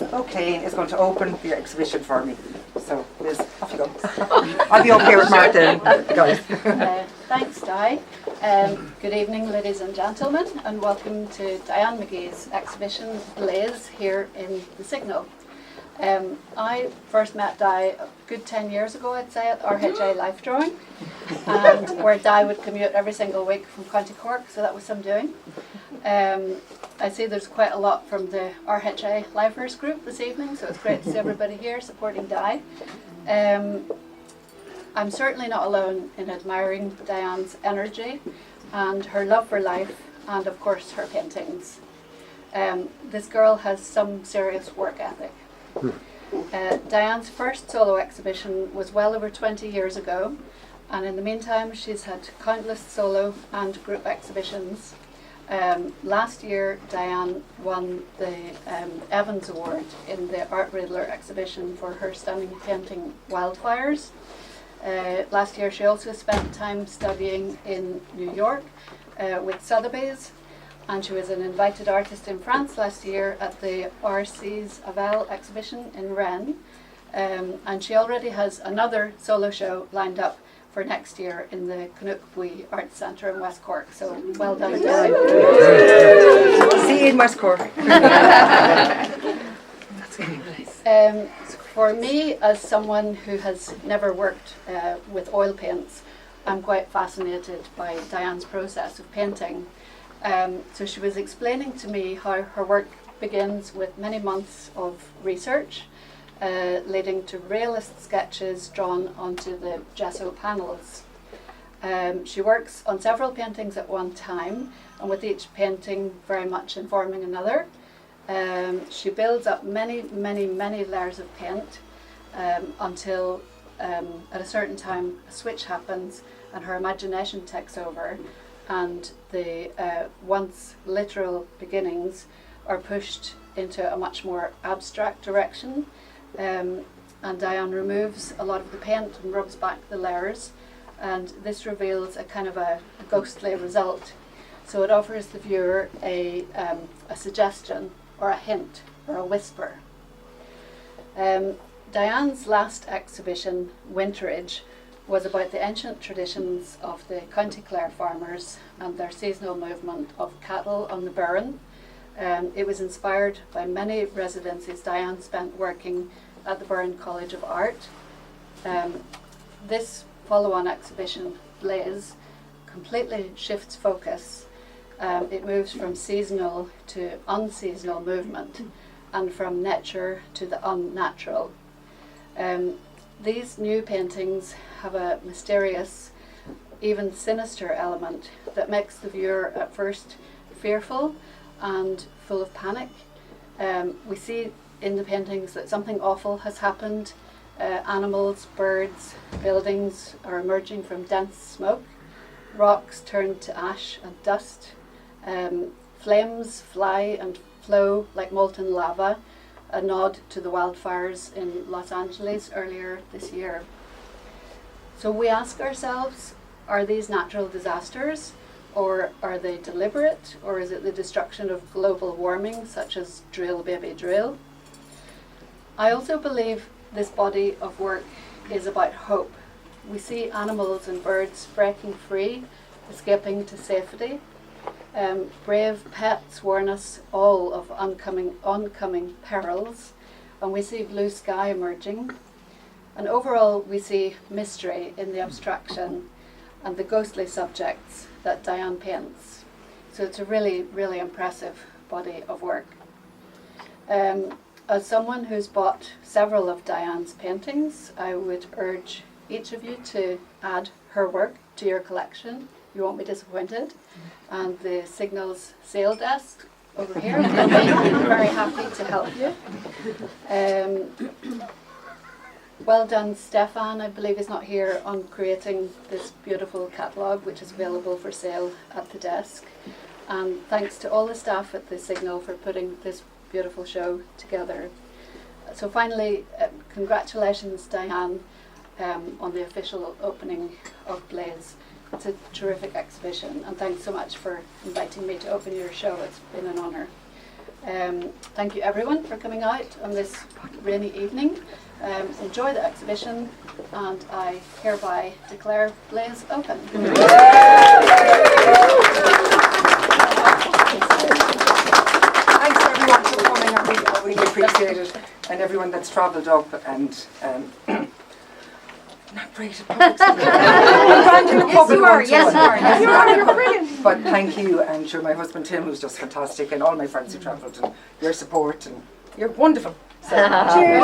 Okay, is going to open the exhibition for me. So, Liz, off you go. I'll be over here with Martin, guys. Thanks, Di. Good evening, ladies and gentlemen, and welcome to Diane Magee's exhibition, Blaze, here in the Signal. I first met Di a good 10 years ago, I'd say, at RHA Life Drawing, and where Di would commute every single week from County Cork, so that was some doing. I see there's quite a lot from the RHA Lifers group this evening, so it's great to see everybody here supporting Di. I'm certainly not alone in admiring Diane's energy and her love for life, and of course her paintings. This girl has some serious work ethic. Diane's first solo exhibition was well over 20 years ago, and in the meantime she's had countless solo and group exhibitions. Last year Diane won the Evans Award in the Art Riddler exhibition for her stunning painting Wildfires. Last year she also spent time studying in New York with Sotheby's, and she was an invited artist in France last year at the RC's Avel exhibition in Rennes, and she already has another solo show lined up for next year in the Canuck Bui Arts Centre in West Cork, so well done, Di. See you in West Cork. That's really nice. For me, as someone who has never worked with oil paints, I'm quite fascinated by Diane's process of painting. So she was explaining to me how her work begins with many months of research, leading to realist sketches drawn onto the gesso panels. She works on several paintings at one time, and with each painting very much informing another. She builds up many layers of paint until at a certain time a switch happens and her imagination takes over, and the once literal beginnings are pushed into a much more abstract direction, and Diane removes a lot of the paint and rubs back the layers, and this reveals a kind of a ghostly result. So it offers the viewer a suggestion or a hint or a whisper. Diane's last exhibition, Winterage, was about the ancient traditions of the County Clare farmers and their seasonal movement of cattle on the Burren. It was inspired by many residencies Diane spent working at the Burren College of Art. This follow-on exhibition, Blaze, completely shifts focus. It moves from seasonal to unseasonal movement, and from nature to the unnatural. These new paintings have a mysterious, even sinister element that makes the viewer at first fearful and full of panic. We see in the paintings that something awful has happened. Animals, birds, buildings are emerging from dense smoke. Rocks turn to ash and dust. Flames fly and flow like molten lava, a nod to the wildfires in Los Angeles earlier this year. So we ask ourselves, are these natural disasters, or are they deliberate, or is it the destruction of global warming, such as drill baby drill? I also believe this body of work is about hope. We see animals and birds breaking free, escaping to safety. Brave pets warn us all of oncoming perils, and we see blue sky emerging. And overall, we see mystery in the abstraction and the ghostly subjects that Diane paints. So it's a really impressive body of work. As someone who's bought several of Diane's paintings, I would urge each of you to add her work to your collection. You won't be disappointed. And the Signal's sale desk over here will be very happy to help you. Well done, Stefan, I believe is not here, on creating this beautiful catalogue, which is available for sale at the desk. And thanks to all the staff at the Signal for putting this beautiful show together. So finally, congratulations, Diane, on the official opening of Blaze. It's a terrific exhibition, and thanks so much for inviting me to open your show. It's been an honour. Thank you everyone for coming out on this rainy evening. Enjoy the exhibition, and I hereby declare Blaze open. Thanks everyone for coming. I really appreciate it, and everyone that's travelled up and. Not great at public speaking. I'm in the public one. Yes, you are. You're brilliant. But thank you, and sure, my husband Tim was just fantastic, and all my friends who travelled, and your support, and you're wonderful. So, cheers.